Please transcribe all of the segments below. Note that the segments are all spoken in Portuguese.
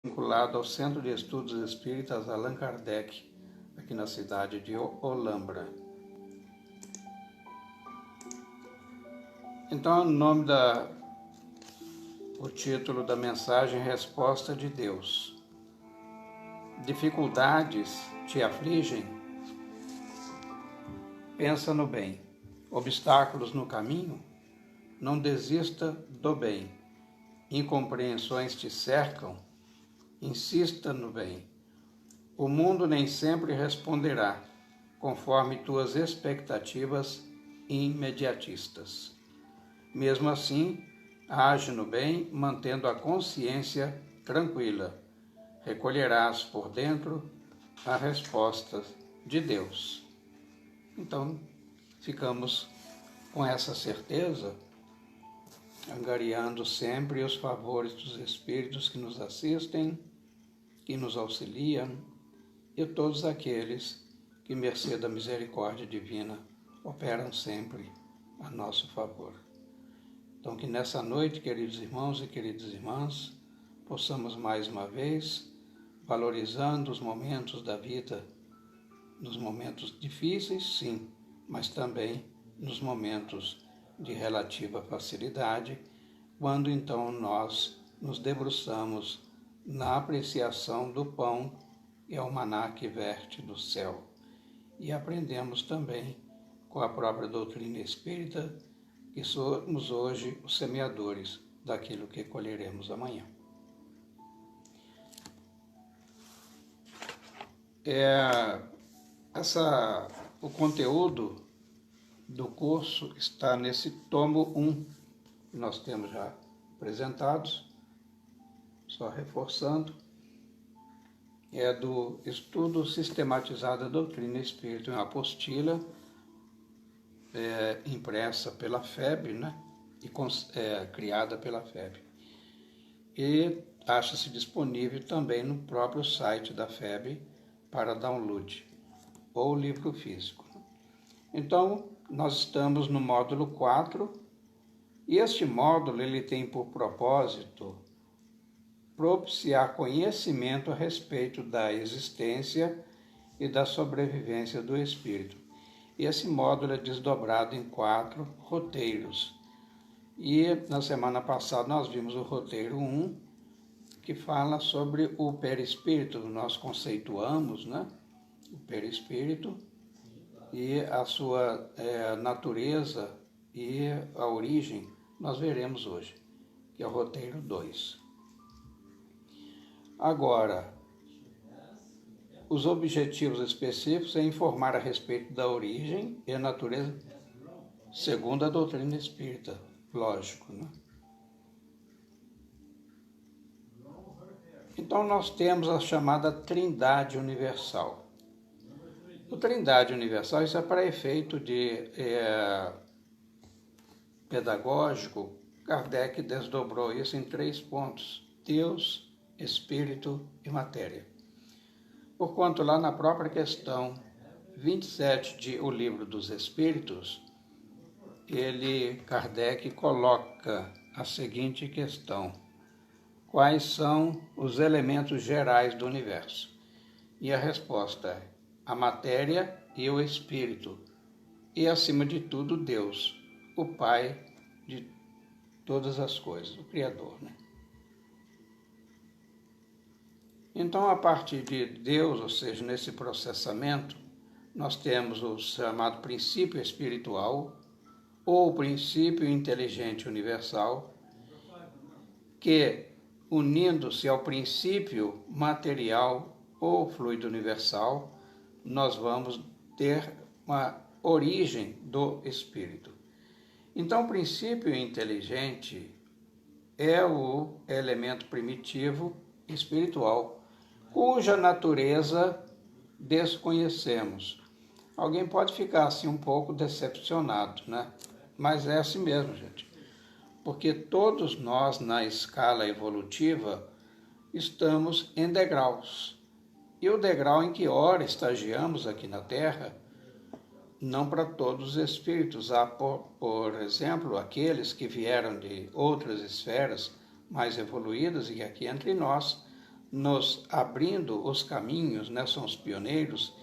vinculado ao Centro de Estudos Espíritas Allan Kardec, aqui na cidade de Olambra. Então, o título da mensagem, Resposta de Deus. Dificuldades te afligem? Pensa no bem. Obstáculos no caminho? Não desista do bem. Incompreensões te cercam? Insista no bem. O mundo nem sempre responderá conforme tuas expectativas imediatistas. Mesmo assim, age no bem, mantendo a consciência tranquila. Recolherás por dentro a resposta de Deus. Então, ficamos com essa certeza, angariando sempre os favores dos Espíritos que nos assistem, que nos auxiliam, e todos aqueles que, mercê da misericórdia divina, operam sempre a nosso favor. Então, que nessa noite, queridos irmãos e queridas irmãs, possamos mais uma vez, valorizando os momentos da vida, nos momentos difíceis, sim, mas também nos momentos de relativa facilidade, quando então nós nos debruçamos na apreciação do pão e ao maná que verte do céu. E aprendemos também com a própria doutrina espírita que somos hoje os semeadores daquilo que colheremos amanhã. O conteúdo do curso está nesse tomo 1, que nós temos já apresentados, só reforçando, é do Estudo Sistematizado da Doutrina Espírita, uma apostila impressa pela FEB, né? Criada pela FEB. E acha-se disponível também no próprio site da FEB para download, ou livro físico. Então, nós estamos no módulo 4, e este módulo ele tem por propósito propiciar conhecimento a respeito da existência e da sobrevivência do espírito. E esse módulo é desdobrado em 4 roteiros. E na semana passada nós vimos o roteiro 1, que fala sobre o perispírito. Nós conceituamos, né, o perispírito e a sua natureza e a origem, nós veremos hoje, que é o roteiro 2. Agora, os objetivos específicos é informar a respeito da origem e a natureza segundo a doutrina espírita, lógico, né? Então, nós temos a chamada Trindade Universal. O Trindade Universal, isso é para efeito de pedagógico. Kardec desdobrou isso em 3 pontos: Deus, Espírito e Matéria. Porquanto lá na própria questão 27 de O Livro dos Espíritos, Kardec coloca a seguinte questão: quais são os elementos gerais do universo? E a resposta é a matéria e o espírito, e acima de tudo Deus, o Pai de todas as coisas, o Criador, né? Então, a partir de Deus, ou seja, nesse processamento, nós temos o chamado princípio espiritual, ou princípio inteligente universal, que, unindo-se ao princípio material ou fluido universal, nós vamos ter uma origem do espírito. Então, o princípio inteligente é o elemento primitivo espiritual, cuja natureza desconhecemos. Alguém pode ficar assim um pouco decepcionado, né? Mas é assim mesmo, gente. Porque todos nós, na escala evolutiva, estamos em degraus. E o degrau em que ora estagiamos aqui na Terra, não para todos os espíritos. Há, por exemplo, aqueles que vieram de outras esferas mais evoluídas e que aqui entre nós nos abrindo os caminhos, né, são os pioneiros,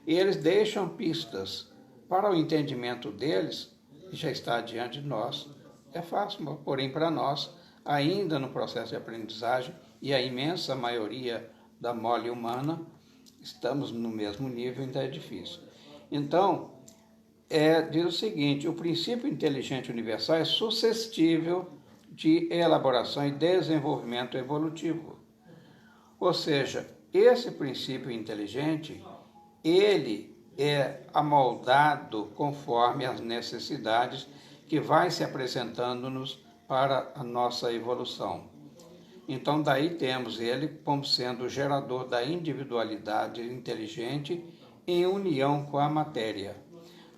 e eles deixam pistas para o entendimento deles, que já está diante de nós. É fácil, porém para nós, ainda no processo de aprendizagem, e a imensa maioria da mole humana, estamos no mesmo nível, ainda é difícil. Então, diz o seguinte: o princípio inteligente universal é suscetível de elaboração e desenvolvimento evolutivo. Ou seja, esse princípio inteligente, ele é amoldado conforme as necessidades que vai se apresentando-nos para a nossa evolução. Então, daí temos ele como sendo o gerador da individualidade inteligente em união com a matéria.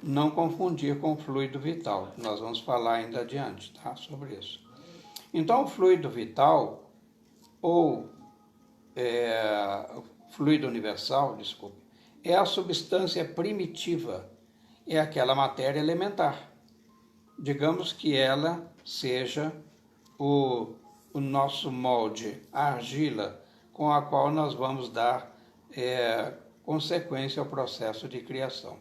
Não confundir com o fluido vital. Nós vamos falar ainda adiante, tá, sobre isso. Então, o fluido vital, ou fluido universal, desculpe, é a substância primitiva, é aquela matéria elementar. Digamos que ela seja o nosso molde, a argila, com a qual nós vamos dar consequência ao processo de criação.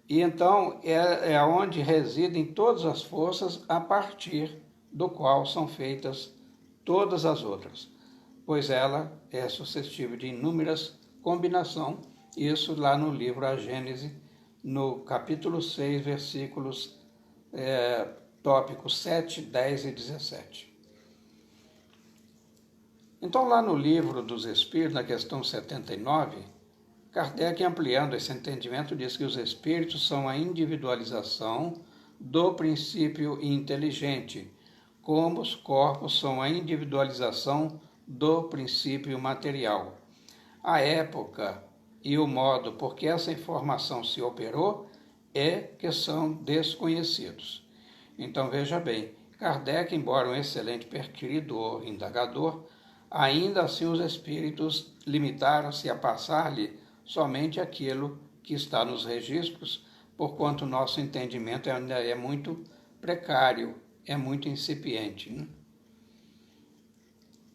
E então é onde residem todas as forças a partir do qual são feitas todas as outras, pois ela é suscetível de inúmeras combinações, isso lá no livro A Gênese, no capítulo 6, versículos tópicos 7, 10 e 17. Então, lá no livro dos Espíritos, na questão 79, Kardec, ampliando esse entendimento, diz que os espíritos são a individualização do princípio inteligente, como os corpos são a individualização do princípio material. A época e o modo por que essa informação se operou que são desconhecidos. Então, veja bem, Kardec, embora um excelente perquiridor, indagador, ainda assim os espíritos limitaram-se a passar-lhe somente aquilo que está nos registros, porquanto nosso entendimento ainda é muito precário, é muito incipiente, né?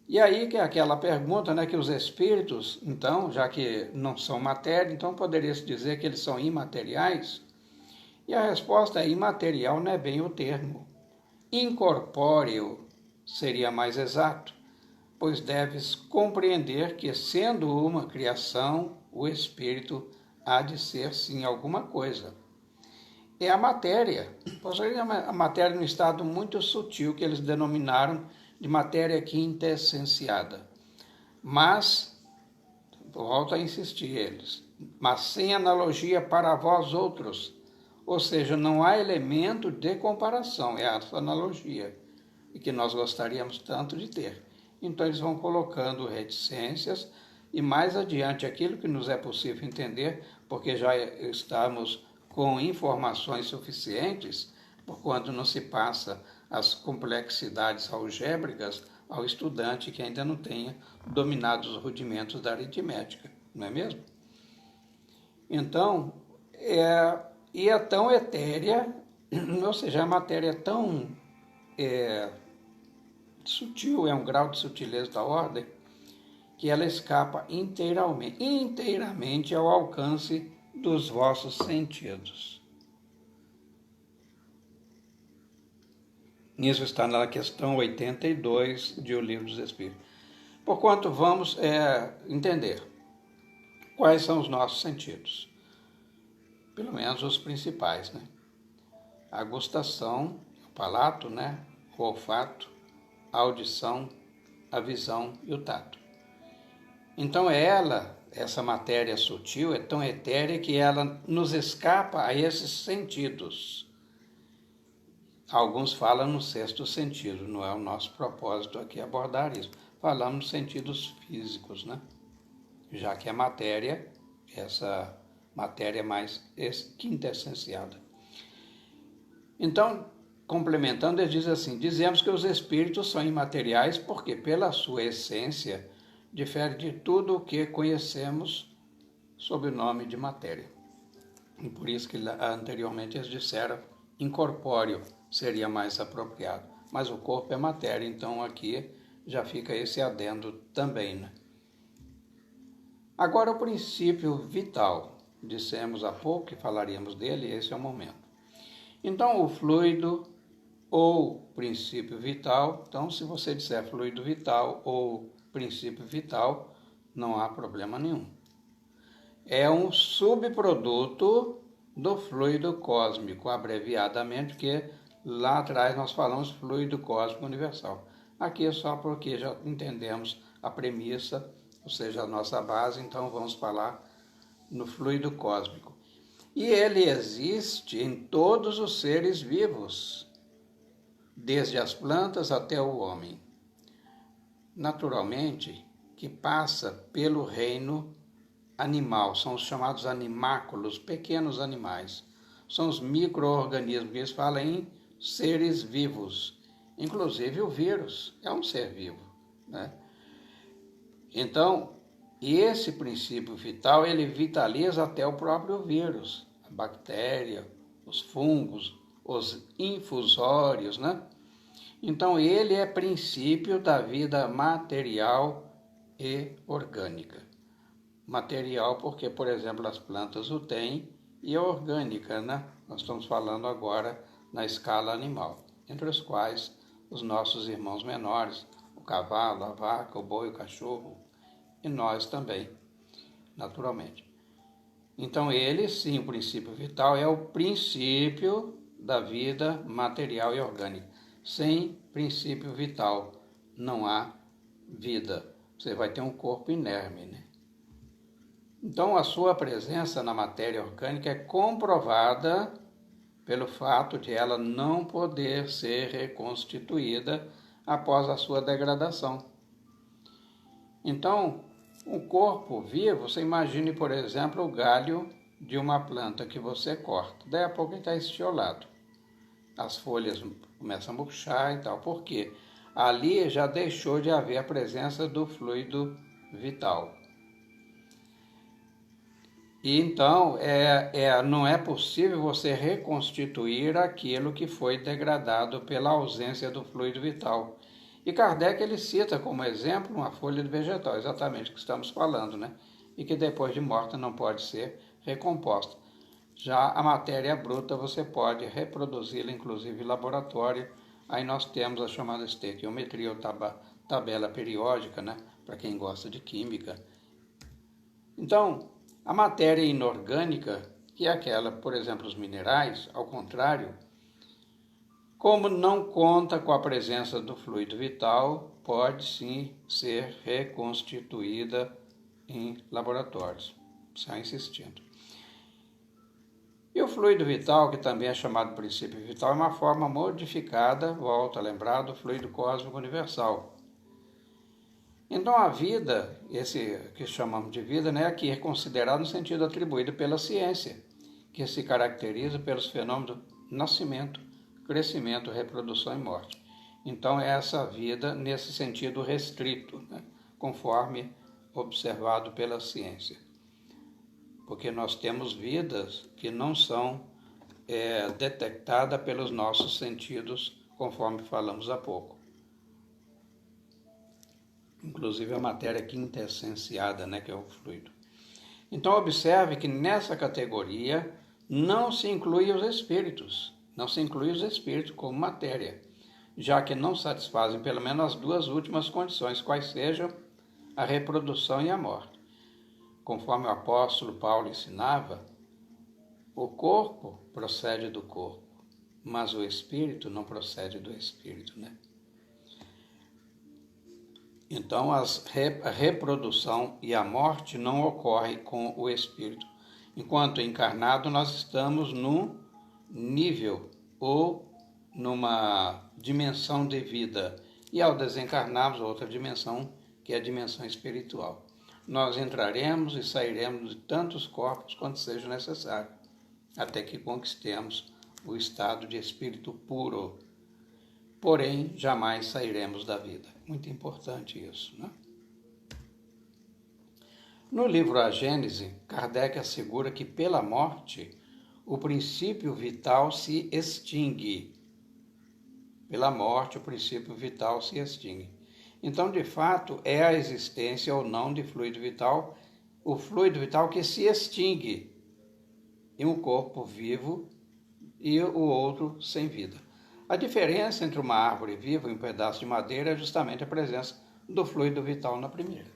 E aí que é aquela pergunta, né, que os espíritos, então, já que não são matéria, então poderia-se dizer que eles são imateriais? E a resposta é: imaterial não é bem o termo. Incorpóreo seria mais exato, pois deves compreender que, sendo uma criação, o espírito há de ser, sim, alguma coisa. É a matéria, a matéria num estado muito sutil, que eles denominaram de matéria quintessenciada. Mas, volto a insistir eles, mas sem analogia para vós outros, ou seja, não há elemento de comparação, é essa analogia, e que nós gostaríamos tanto de ter. Então eles vão colocando reticências e mais adiante aquilo que nos é possível entender, porque já estamos com informações suficientes, por quando não se passa as complexidades algébricas ao estudante que ainda não tenha dominado os rudimentos da aritmética, não é mesmo? Então, é tão etérea, ou seja, a matéria é tão sutil, é um grau de sutileza da ordem, que ela escapa inteiramente ao alcance dos vossos sentidos. Isso está na questão 82 de O Livro dos Espíritos. Porquanto vamos entender quais são os nossos sentidos, pelo menos os principais, né? A gustação, o palato, né? O olfato, a audição, a visão e o tato. Então essa matéria sutil, é tão etérea que ela nos escapa a esses sentidos. Alguns falam no sexto sentido, não é o nosso propósito aqui abordar isso. Falamos nos sentidos físicos, né? Já que a matéria, essa matéria mais quintessenciada. Então, complementando, ele diz assim: dizemos que os espíritos são imateriais porque, pela sua essência, difere de tudo o que conhecemos sob o nome de matéria. E por isso que anteriormente eles disseram incorpóreo seria mais apropriado. Mas o corpo é matéria, então aqui já fica esse adendo também, né? Agora, o princípio vital. Dissemos há pouco que falaríamos dele, e esse é o momento. Então, o fluido ou princípio vital, então se você disser fluido vital ou princípio vital, não há problema nenhum. É um subproduto do fluido cósmico, abreviadamente, porque lá atrás nós falamos fluido cósmico universal. Aqui é só porque já entendemos a premissa, ou seja, a nossa base, então vamos falar no fluido cósmico. E ele existe em todos os seres vivos, desde as plantas até o homem. Naturalmente, que passa pelo reino animal, são os chamados animáculos, pequenos animais. São os micro-organismos que eles falam em seres vivos. Inclusive o vírus é um ser vivo, né? Então, esse princípio vital, ele vitaliza até o próprio vírus, a bactéria, os fungos, os infusórios, né? Então, ele é princípio da vida material e orgânica. Material porque, por exemplo, as plantas o têm, e orgânica, né? Nós estamos falando agora na escala animal, entre os quais os nossos irmãos menores, o cavalo, a vaca, o boi, o cachorro, e nós também, naturalmente. Então, ele, sim, o princípio vital é o princípio da vida material e orgânica. Sem princípio vital não há vida. Você vai ter um corpo inerme, né? Então, a sua presença na matéria orgânica é comprovada pelo fato de ela não poder ser reconstituída após a sua degradação. Então, o corpo vivo, você imagine, por exemplo, o galho de uma planta que você corta. Daí a pouco ele está estiolado. As folhas começam a murchar e tal. Por quê? Ali já deixou de haver a presença do fluido vital. E então, não é possível você reconstituir aquilo que foi degradado pela ausência do fluido vital. E Kardec, ele cita como exemplo uma folha de vegetal, exatamente o que estamos falando, né? E que depois de morta não pode ser recomposta. Já a matéria bruta você pode reproduzi-la, inclusive em laboratório. Aí nós temos a chamada estequiometria, ou tabela periódica, né? Para quem gosta de química. Então, a matéria inorgânica, que é aquela, por exemplo, os minerais, ao contrário, como não conta com a presença do fluido vital, pode sim ser reconstituída em laboratórios. Está insistindo. E o fluido vital, que também é chamado princípio vital, é uma forma modificada, volto a lembrar, do fluido cósmico universal. Então a vida, esse que chamamos de vida, né, aqui é considerado no sentido atribuído pela ciência, que se caracteriza pelos fenômenos do nascimento, crescimento, reprodução e morte. Então é essa vida nesse sentido restrito, né, conforme observado pela ciência. Porque nós temos vidas que não são detectadas pelos nossos sentidos, conforme falamos há pouco. Inclusive a matéria quintessenciada, né, que é o fluido. Então observe que nessa categoria não se inclui os espíritos, como matéria, já que não satisfazem pelo menos as duas últimas condições, quais sejam a reprodução e a morte. Conforme o apóstolo Paulo ensinava, o corpo procede do corpo, mas o espírito não procede do espírito, né? Então, a reprodução e a morte não ocorrem com o espírito. Enquanto encarnado, nós estamos num nível ou numa dimensão de vida. E ao desencarnarmos, outra dimensão, que é a dimensão espiritual. Nós entraremos e sairemos de tantos corpos quanto seja necessário, até que conquistemos o estado de espírito puro. Porém, jamais sairemos da vida. Muito importante isso, né? No livro A Gênese, Kardec assegura que pela morte o princípio vital se extingue. Pela morte o princípio vital se extingue. Então, de fato, é a existência ou não de fluido vital, o fluido vital que se extingue em um corpo vivo e o outro sem vida. A diferença entre uma árvore viva e um pedaço de madeira é justamente a presença do fluido vital na primeira.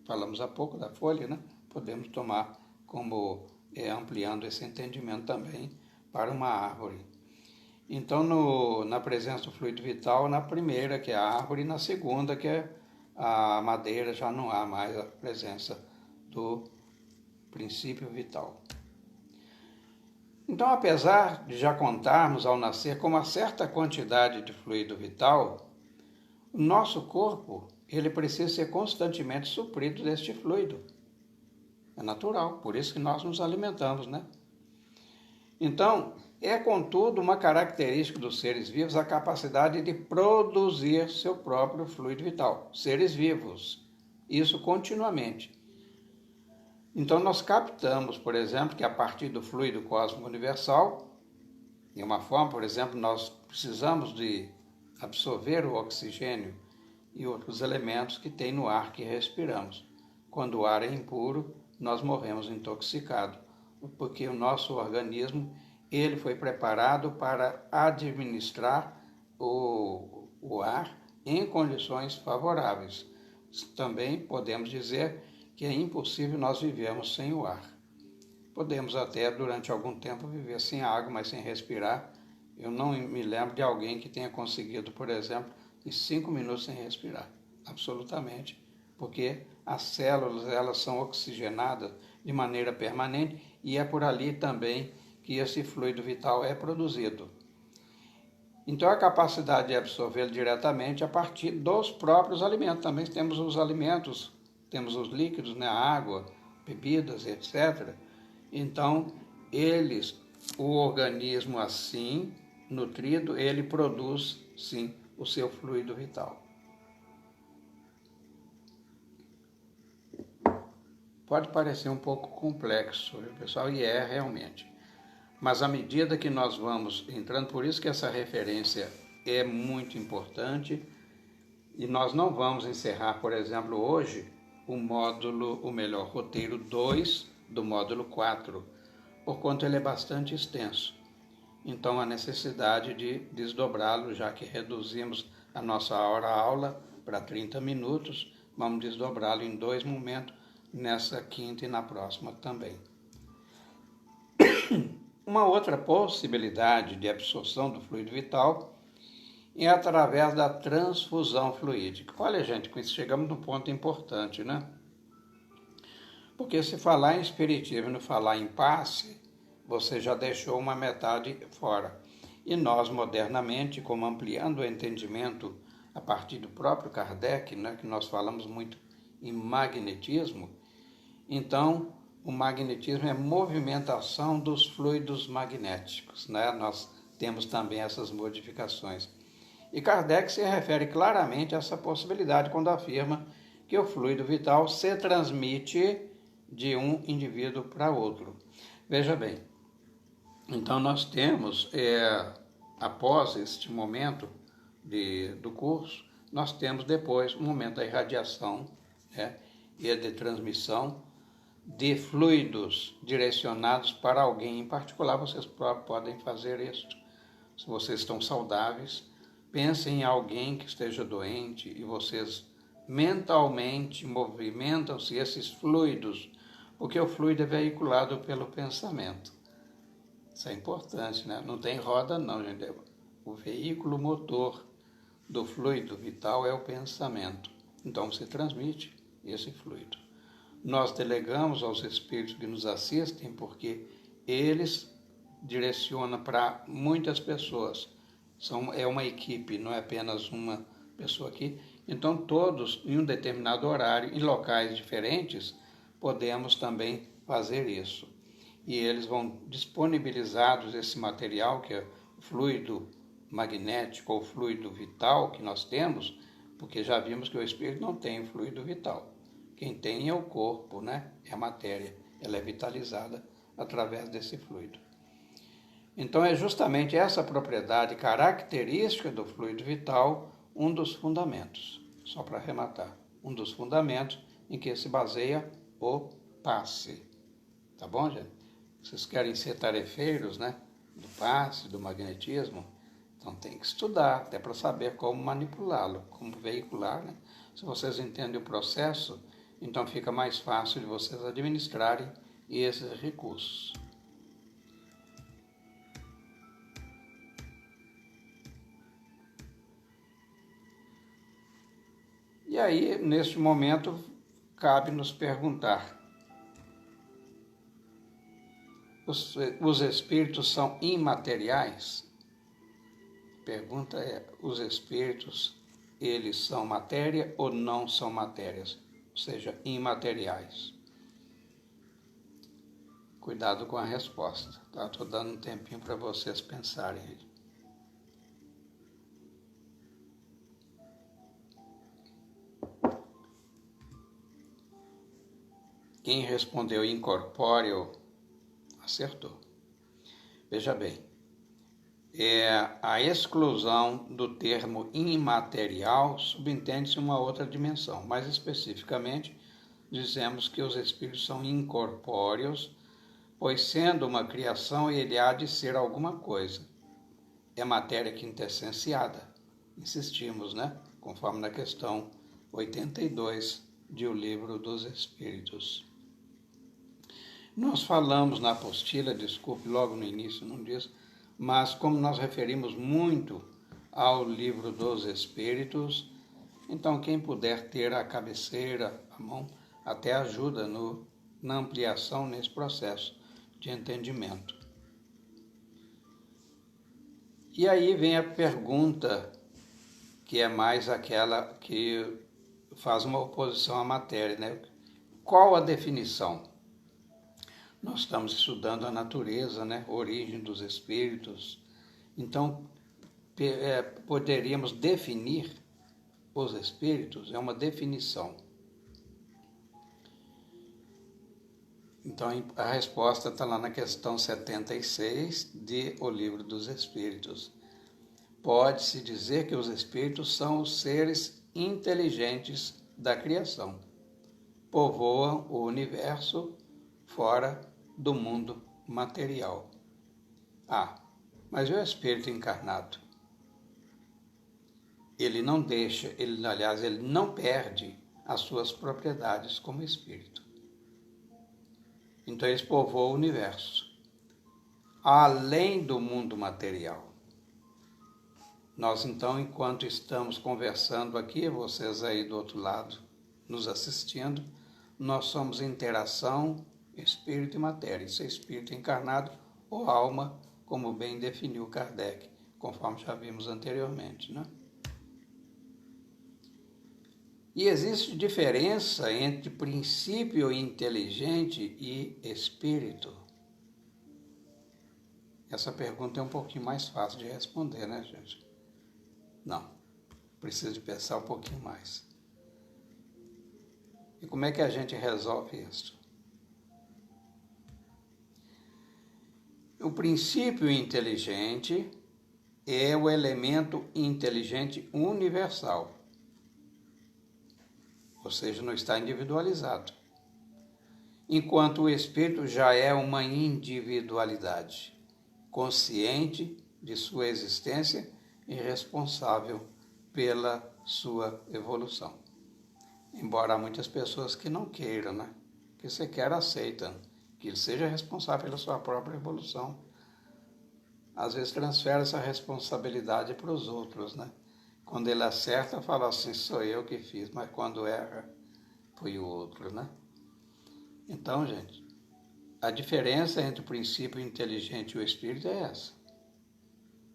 Falamos há pouco da folha, né? Podemos tomar como ampliando esse entendimento também para uma árvore. Então, na presença do fluido vital, na primeira, que é a árvore, e na segunda, que é a madeira, já não há mais a presença do princípio vital. Então, apesar de já contarmos ao nascer com uma certa quantidade de fluido vital, o nosso corpo ele precisa ser constantemente suprido deste fluido. É natural, por isso que nós nos alimentamos, né? Então, é contudo uma característica dos seres vivos a capacidade de produzir seu próprio fluido vital. Seres vivos, isso continuamente. Então, nós captamos, por exemplo, que a partir do fluido cósmico universal, de uma forma, por exemplo, nós precisamos de absorver o oxigênio e outros elementos que tem no ar que respiramos. Quando o ar é impuro, nós morremos intoxicados, porque o nosso organismo ele foi preparado para administrar o ar em condições favoráveis. Também podemos dizer que é impossível nós vivermos sem o ar. Podemos até, durante algum tempo, viver sem água, mas sem respirar. Eu não me lembro de alguém que tenha conseguido, por exemplo, em 5 minutos sem respirar. Absolutamente. Porque as células elas são oxigenadas de maneira permanente e é por ali também que esse fluido vital é produzido. Então, a capacidade de absorvê-lo diretamente a partir dos próprios alimentos. Também temos os alimentos, temos os líquidos, né? A água, bebidas, etc. Então, o organismo assim, nutrido, ele produz, sim, o seu fluido vital. Pode parecer um pouco complexo, pessoal, e é realmente. Mas à medida que nós vamos entrando, por isso que essa referência é muito importante, e nós não vamos encerrar, por exemplo, hoje, o roteiro 2 do módulo 4, porquanto ele é bastante extenso. Então, a necessidade de desdobrá-lo, já que reduzimos a nossa hora-aula para 30 minutos, vamos desdobrá-lo em 2 momentos, nessa quinta e na próxima também. Uma outra possibilidade de absorção do fluido vital é através da transfusão fluídica. Olha, gente, com isso chegamos num ponto importante, né? Porque se falar em espiritismo e não falar em passe, você já deixou uma metade fora. E nós, modernamente, como ampliando o entendimento a partir do próprio Kardec, né, que nós falamos muito em magnetismo, então o magnetismo é movimentação dos fluidos magnéticos, né? Nós temos também essas modificações. E Kardec se refere claramente a essa possibilidade quando afirma que o fluido vital se transmite de um indivíduo para outro. Veja bem, então nós temos, após este momento do curso, nós temos depois o momento da irradiação, né, e de transmissão de fluidos direcionados para alguém em particular. Vocês podem fazer isso. Se vocês estão saudáveis, pensem em alguém que esteja doente e vocês mentalmente movimentam-se esses fluidos, porque o fluido é veiculado pelo pensamento. Isso é importante, né? Não tem roda não, gente. O veículo motor do fluido vital é o pensamento. Então se transmite esse fluido. Nós delegamos aos espíritos que nos assistem, porque eles direcionam para muitas pessoas. É uma equipe, não é apenas uma pessoa aqui. Então todos, em um determinado horário, em locais diferentes, podemos também fazer isso. E eles vão disponibilizados esse material, que é o fluido magnético ou fluido vital que nós temos, porque já vimos que o espírito não tem fluido vital. Quem tem é o corpo, né? É a matéria. Ela é vitalizada através desse fluido. Então é justamente essa propriedade característica do fluido vital um dos fundamentos. só para arrematar, um dos fundamentos em que se baseia o passe. Tá bom, gente? Vocês querem ser tarefeiros, né? Do passe, do magnetismo? Então tem que estudar, até para saber como manipulá-lo, como veicular, né? Se vocês entendem o processo, então fica mais fácil de vocês administrarem esses recursos. E aí, neste momento, cabe nos perguntar: os espíritos são imateriais? A pergunta é: os espíritos, eles são matéria ou não são matérias? Ou seja, imateriais. Cuidado com a resposta, tá? Estou dando um tempinho para vocês pensarem aí. Quem respondeu incorpóreo, acertou. Veja bem, a exclusão do termo imaterial subentende-se uma outra dimensão. Mais especificamente, dizemos que os espíritos são incorpóreos, pois sendo uma criação, ele há de ser alguma coisa. É matéria quintessenciada. Insistimos, né? Conforme na questão 82 de O Livro dos Espíritos. Nós falamos na apostila, desculpe, logo no início, não disse, mas como nós referimos muito ao Livro dos Espíritos, então quem puder ter a cabeceira, a mão, até ajuda na ampliação nesse processo de entendimento. E aí vem a pergunta, que é mais aquela que faz uma oposição à matéria, né? Qual a definição? Nós estamos estudando a natureza, né? A origem dos espíritos. Então, poderíamos definir os espíritos? É uma definição. Então, a resposta está lá na questão 76 de O Livro dos Espíritos. Pode-se dizer que os espíritos são os seres inteligentes da criação. Povoam o universo fora do mundo material. Mas o espírito encarnado, ele não deixa, ele não perde as suas propriedades como espírito. Então eles povoam o universo, além do mundo material. Nós então, enquanto estamos conversando aqui, vocês aí do outro lado nos assistindo, nós somos interação espírito e matéria. Isso é espírito encarnado ou alma, como bem definiu Kardec, conforme já vimos anteriormente, né? E existe diferença entre princípio inteligente e espírito? Essa pergunta é um pouquinho mais fácil de responder, né, gente? Não, precisa de pensar um pouquinho mais. E como é que a gente resolve isso? O princípio inteligente é o elemento inteligente universal, ou seja, não está individualizado, enquanto o espírito já é uma individualidade, consciente de sua existência e responsável pela sua evolução. Embora há muitas pessoas que não queiram, né? Que sequer aceitam que ele seja responsável pela sua própria evolução. Às vezes transfere essa responsabilidade para os outros, né? Quando ele acerta, fala assim, sou eu que fiz, mas quando erra, foi o outro, né? Então, gente, a diferença entre o princípio inteligente e o espírito é essa.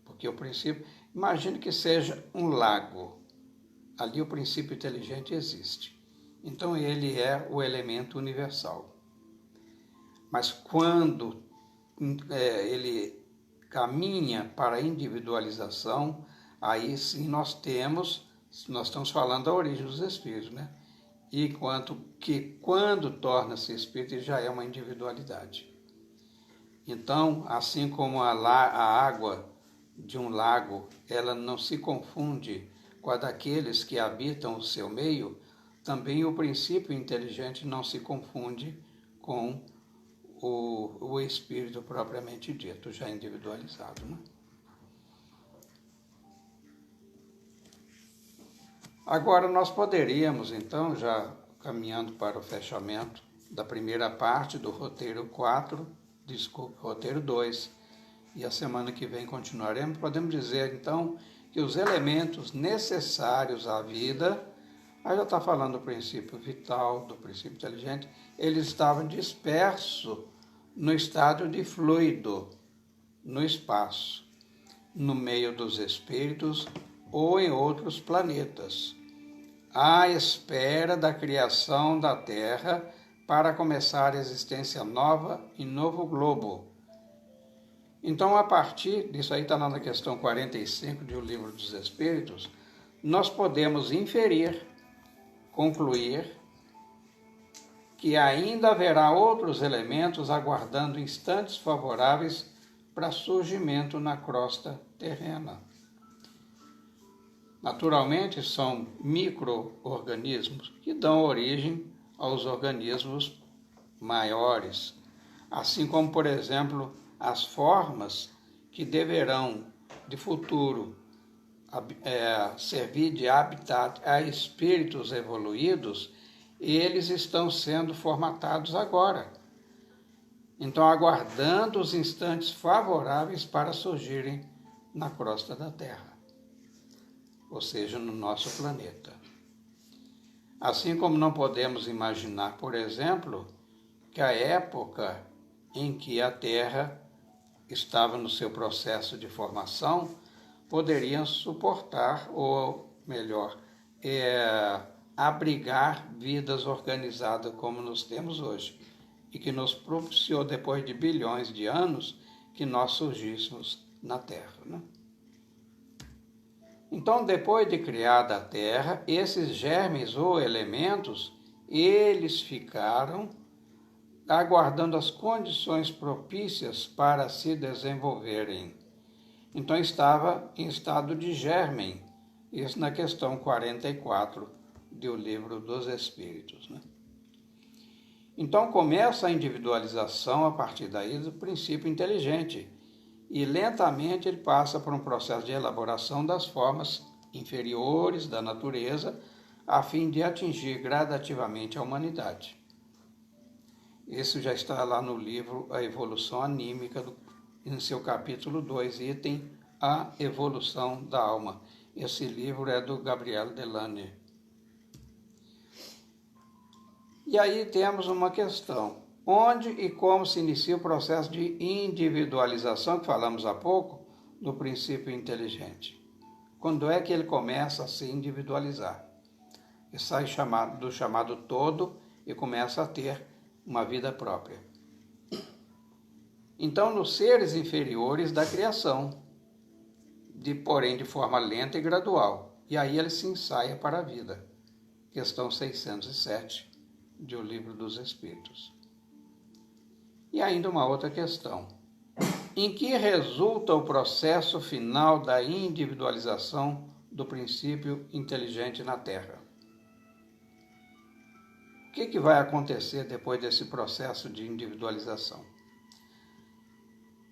Porque o princípio, imagine que seja um lago. Ali o princípio inteligente existe. Então ele é o elemento universal. Mas quando ele caminha para a individualização, aí sim nós estamos falando da origem dos espíritos, né? Enquanto que quando torna-se espírito, ele já é uma individualidade. Então, assim como a água de um lago, ela não se confunde com a daqueles que habitam o seu meio, também o princípio inteligente não se confunde com o espírito propriamente dito, já individualizado, né? Agora nós poderíamos, então, já caminhando para o fechamento da primeira parte do roteiro 4, roteiro 2, e a semana que vem continuaremos, podemos dizer, então, que os elementos necessários à vida, aí já está falando do princípio vital, do princípio inteligente, eles estavam dispersos no estado de fluido, no espaço, no meio dos espíritos ou em outros planetas, à espera da criação da Terra para começar a existência nova em novo globo. Então, a partir disso aí, está lá na questão 45 do Livro dos Espíritos, nós podemos inferir, concluir, que ainda haverá outros elementos aguardando instantes favoráveis para surgimento na crosta terrena. Naturalmente, são micro-organismos que dão origem aos organismos maiores, assim como, por exemplo, as formas que deverão, de futuro, servir de habitat a espíritos evoluídos, eles estão sendo formatados agora. Então, aguardando os instantes favoráveis para surgirem na crosta da Terra, ou seja, no nosso planeta. Assim como não podemos imaginar, por exemplo, que a época em que a Terra estava no seu processo de formação poderiam suportar, ou melhor, abrigar vidas organizadas como nós temos hoje, e que nos propiciou, depois de bilhões de anos, que nós surgíssemos na Terra, né? Então, depois de criada a Terra, esses germes ou elementos, eles ficaram aguardando as condições propícias para se desenvolverem. Então, estava em estado de germen, isso na questão 44 do Livro dos Espíritos, né? Então, começa a individualização a partir daí do princípio inteligente, e lentamente ele passa por um processo de elaboração das formas inferiores da natureza, a fim de atingir gradativamente a humanidade. Isso já está lá no livro A Evolução Anímica, em seu capítulo 2, item A Evolução da Alma. Esse livro é do Gabriel Delane. E aí temos uma questão. Onde e como se inicia o processo de individualização, que falamos há pouco, do princípio inteligente? Quando é que ele começa a se individualizar? Ele sai do chamado todo e começa a ter uma vida própria. Então, nos seres inferiores da criação, porém de forma lenta e gradual. E aí ele se ensaia para a vida. Questão 607 do Livro dos Espíritos. E ainda uma outra questão. Em que resulta o processo final da individualização do princípio inteligente na Terra? O que vai acontecer depois desse processo de individualização?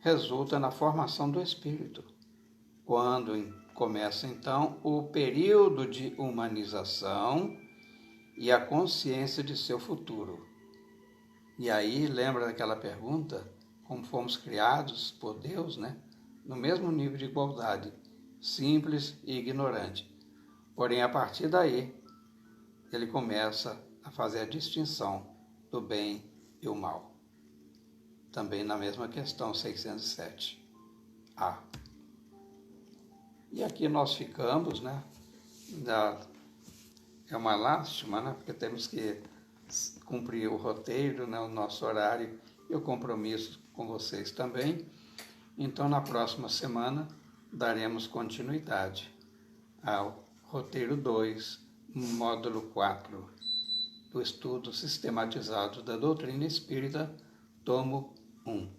Resulta na formação do espírito, quando começa então o período de humanização e a consciência de seu futuro. E aí, lembra daquela pergunta, como fomos criados por Deus, né? No mesmo nível de igualdade, simples e ignorante. Porém, a partir daí, ele começa a fazer a distinção do bem e o mal. Também na mesma questão 607A. E aqui nós ficamos, né? É uma lástima, né? Porque temos que cumprir o roteiro, né? O nosso horário e o compromisso com vocês também. Então, na próxima semana, daremos continuidade ao roteiro 2, módulo 4, do estudo sistematizado da doutrina espírita, tomo 1.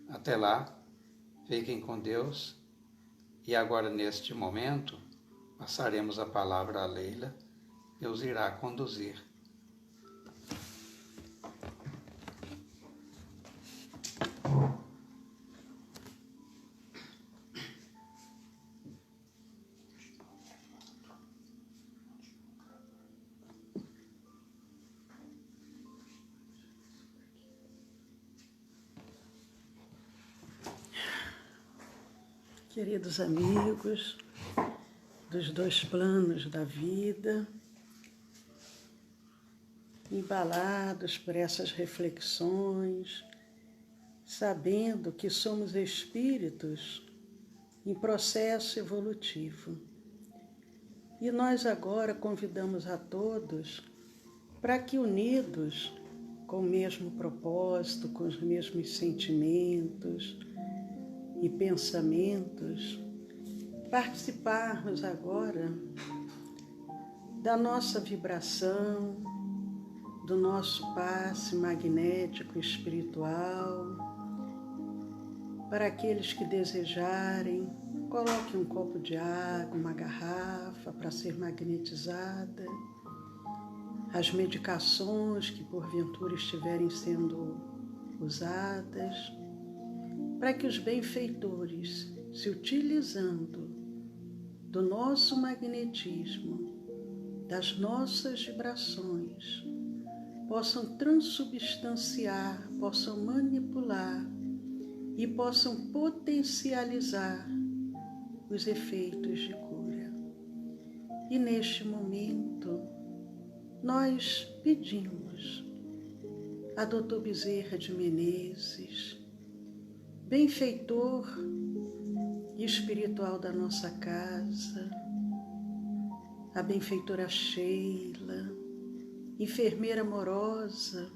Até lá, fiquem com Deus e agora, neste momento, Passaremos a palavra a Leila. Deus irá conduzir. Queridos amigos dos dois planos da vida, embalados por essas reflexões, sabendo que somos espíritos em processo evolutivo. E nós agora convidamos a todos para que, unidos com o mesmo propósito, com os mesmos sentimentos e pensamentos, participarmos agora da nossa vibração, do nosso passe magnético espiritual. Para aqueles que desejarem, coloque um copo de água, uma garrafa para ser magnetizada. As medicações que porventura estiverem sendo usadas, para que os benfeitores, se utilizando do nosso magnetismo, das nossas vibrações, possam transubstanciar, possam manipular e possam potencializar os efeitos de cura. E neste momento, nós pedimos a Dr. Bezerra de Menezes, benfeitor espiritual da nossa casa, a benfeitora Sheila, enfermeira amorosa,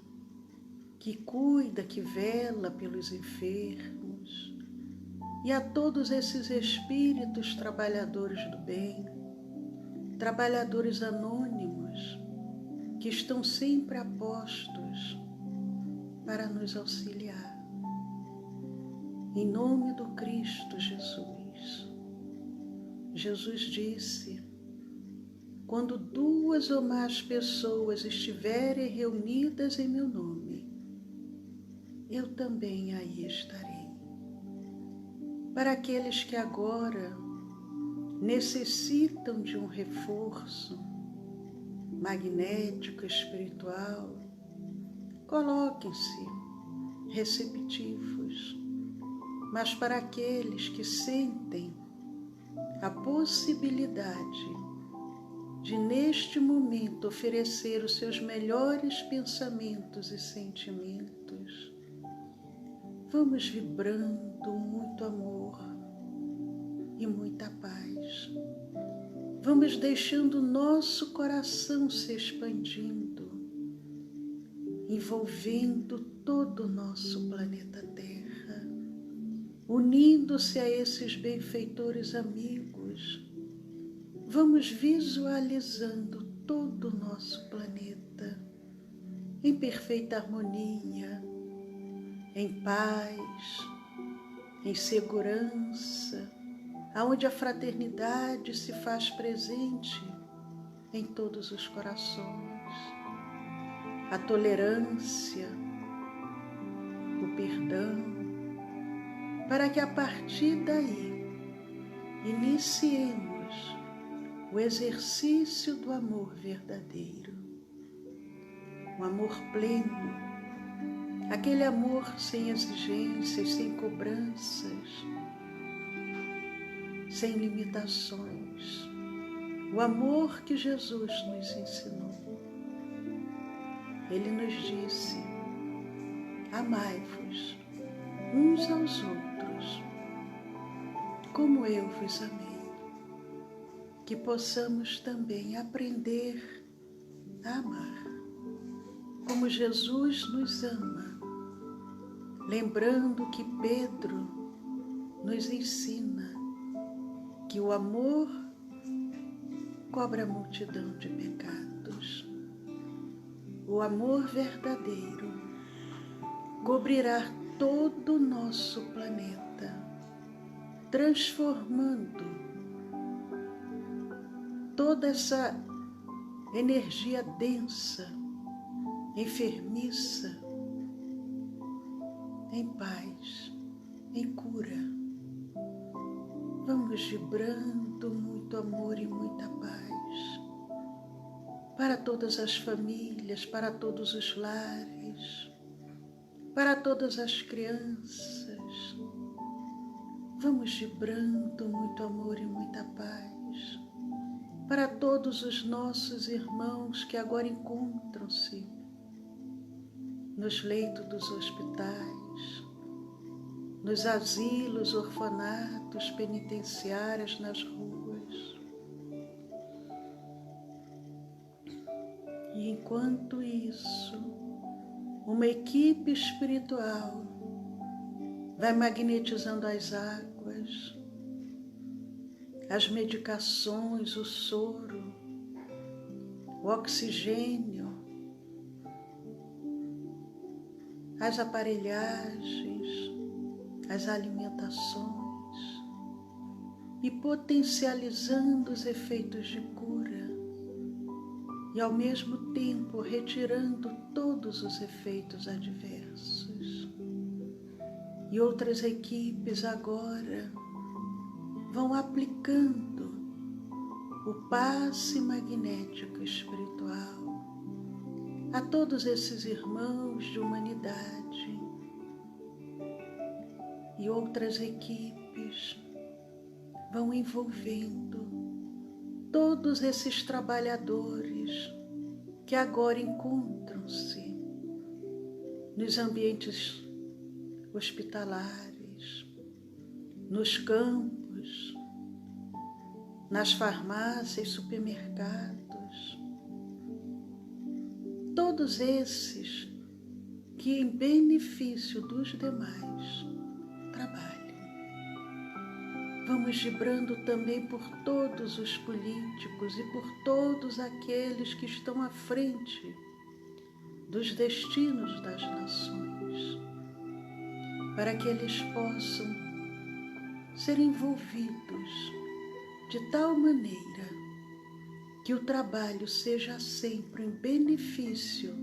que cuida, que vela pelos enfermos, e a todos esses espíritos trabalhadores do bem, trabalhadores anônimos, que estão sempre a postos para nos auxiliar. Em nome do Cristo Jesus. Jesus disse: quando 2 ou mais pessoas estiverem reunidas em meu nome, eu também aí estarei. Para aqueles que agora necessitam de um reforço magnético, espiritual, coloquem-se receptivos. Mas para aqueles que sentem a possibilidade de, neste momento, oferecer os seus melhores pensamentos e sentimentos, vamos vibrando muito amor e muita paz. Vamos deixando o nosso coração se expandindo, envolvendo todo o nosso planeta Terra, unindo-se a esses benfeitores amigos. Vamos visualizando todo o nosso planeta em perfeita harmonia, em paz, em segurança, aonde a fraternidade se faz presente em todos os corações, a tolerância, o perdão, para que a partir daí iniciemos o exercício do amor verdadeiro, um amor pleno, aquele amor sem exigências, sem cobranças, sem limitações, o amor que Jesus nos ensinou. Ele nos disse: amai-vos uns aos outros, como eu vos amei. Que possamos também aprender a amar, como Jesus nos ama, lembrando que Pedro nos ensina que o amor cobre a multidão de pecados. O amor verdadeiro cobrirá todo o nosso planeta, transformando toda essa energia densa, enfermiça, em paz, em cura. Vamos vibrando muito amor e muita paz para todas as famílias, para todos os lares, para todas as crianças. Vamos vibrando muito amor e muita paz para todos os nossos irmãos que agora encontram-se nos leitos dos hospitais, nos asilos, orfanatos, penitenciários, nas ruas. E enquanto isso, uma equipe espiritual vai magnetizando as águas, as medicações, o soro, o oxigênio, as aparelhagens, as alimentações e potencializando os efeitos de cura e ao mesmo tempo retirando todos os efeitos adversos. E outras equipes agora vão aplicando o passe magnético espiritual a todos esses irmãos de humanidade. E outras equipes vão envolvendo todos esses trabalhadores que agora encontram-se nos ambientes hospitalares, nos campos, nas farmácias, supermercados, todos esses que em benefício dos demais trabalham. Vamos vibrando também por todos os políticos e por todos aqueles que estão à frente dos destinos das nações, para que eles possam ser envolvidos de tal maneira que o trabalho seja sempre em benefício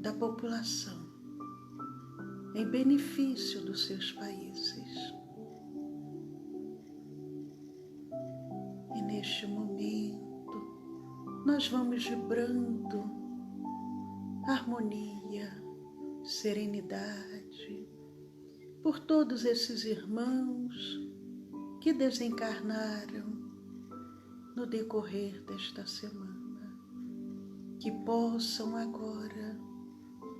da população, em benefício dos seus países. E neste momento, nós vamos vibrando harmonia, serenidade, por todos esses irmãos que desencarnaram no decorrer desta semana, que possam agora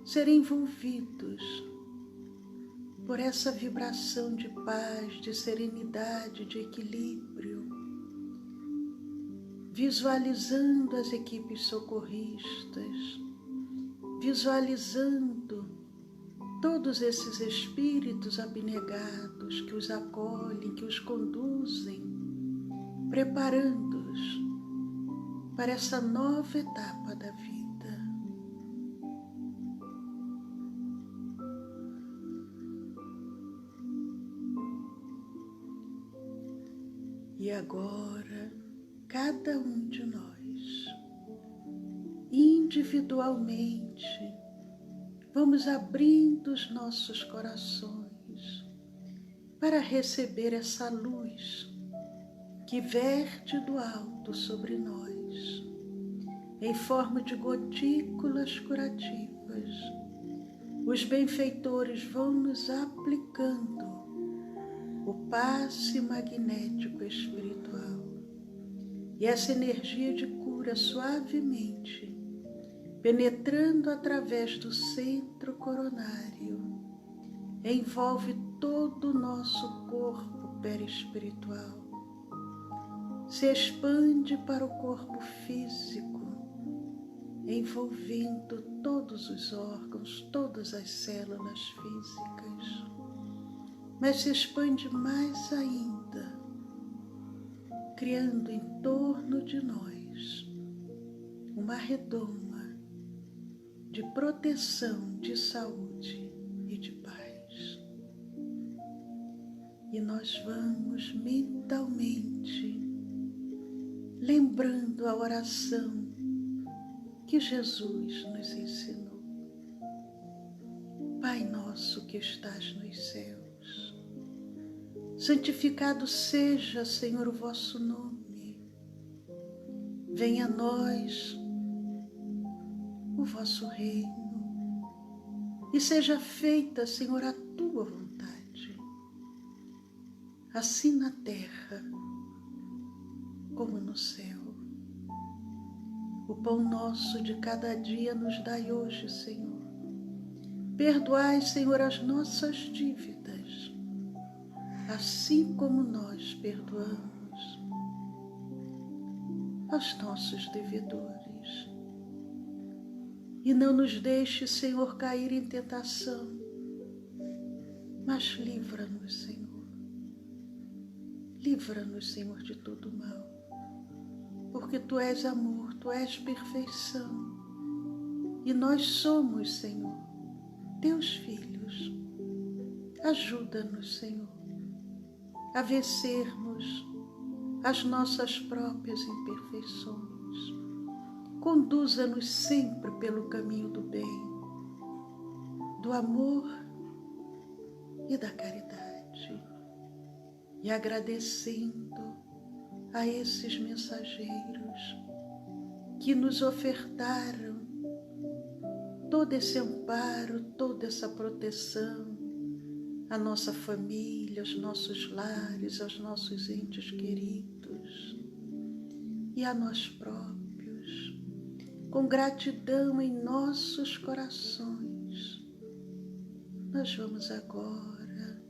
ser envolvidos por essa vibração de paz, de serenidade, de equilíbrio, visualizando as equipes socorristas, visualizando todos esses espíritos abnegados que os acolhem, que os conduzem, preparando-os para essa nova etapa da vida. E agora, cada um de nós, individualmente, vamos abrindo os nossos corações para receber essa luz que verte do alto sobre nós, em forma de gotículas curativas. Os benfeitores vão nos aplicando o passe magnético espiritual. E essa energia de cura suavemente, penetrando através do centro coronário, envolve todo o nosso corpo perispiritual. Se expande para o corpo físico, envolvendo todos os órgãos, todas as células físicas. Mas se expande mais ainda, criando em torno de nós uma redoma de proteção, de saúde e de paz. E nós vamos mentalmente lembrando a oração que Jesus nos ensinou. Pai nosso que estás nos céus, santificado seja, Senhor, o vosso nome. Venha a nós o vosso reino e seja feita, Senhor, a tua vontade, assim na terra como no céu. O pão nosso de cada dia nos dai hoje, Senhor. Perdoai, Senhor, as nossas dívidas, assim como nós perdoamos aos nossos devedores. E não nos deixe, Senhor, cair em tentação, mas livra-nos, Senhor. Livra-nos, Senhor, de todo mal, porque Tu és amor, Tu és perfeição, e nós somos, Senhor, Teus filhos. Ajuda-nos, Senhor, a vencermos as nossas próprias imperfeições. Conduza-nos sempre pelo caminho do bem, do amor e da caridade. E agradecendo a esses mensageiros que nos ofertaram todo esse amparo, toda essa proteção, à nossa família, aos nossos lares, aos nossos entes queridos e a nós próprios, com gratidão em nossos corações. Nós vamos agora,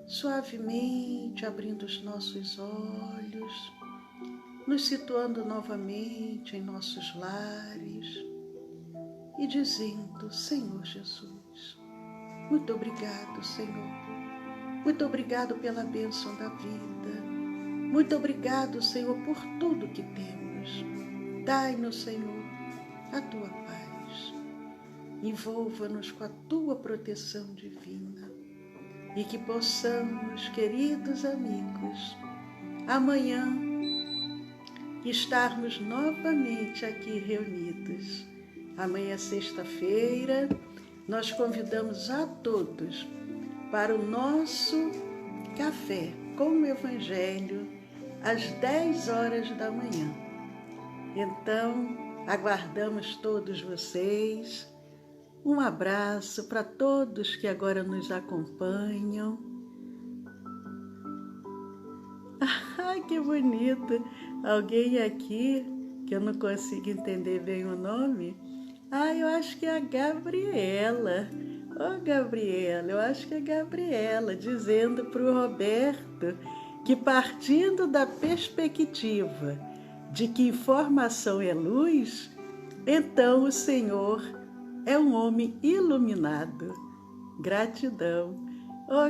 suavemente abrindo os nossos olhos, nos situando novamente em nossos lares e dizendo: Senhor Jesus, muito obrigado, Senhor. Muito obrigado pela bênção da vida. Muito obrigado, Senhor, por tudo que temos. Dai-nos, Senhor, a Tua paz. Envolva-nos com a Tua proteção divina. E que possamos, queridos amigos, amanhã estarmos novamente aqui reunidos. Amanhã, sexta-feira, nós convidamos a todos para o nosso café com o Evangelho às 10 horas da manhã. Então, aguardamos todos vocês. Um abraço para todos que agora nos acompanham. Ai, que bonito! Alguém aqui, que eu não consigo entender bem o nome. Eu acho que é a Gabriela. Gabriela, eu acho que é a Gabriela, dizendo para o Roberto que, partindo da perspectiva de que informação é luz, então o Senhor é um homem iluminado. Gratidão.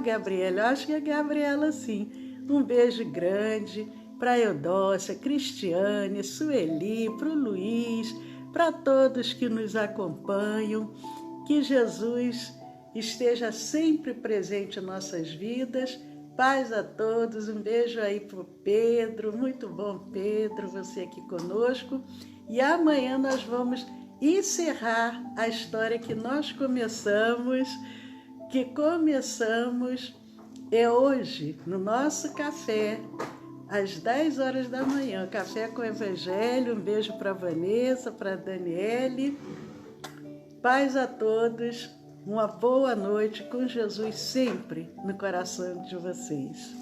Gabriela, eu acho que é a Gabriela sim. Um beijo grande para a Eudócia, Cristiane, Sueli, para o Luiz, para todos que nos acompanham. Que Jesus esteja sempre presente em nossas vidas. Paz a todos. Um beijo aí para o Pedro. Muito bom, Pedro, você aqui conosco. E amanhã nós vamos encerrar a história que nós começamos, hoje, no nosso café, às 10 horas da manhã. Café com o Evangelho. Um beijo para a Vanessa, para a Daniele. Paz a todos. Uma boa noite com Jesus sempre no coração de vocês.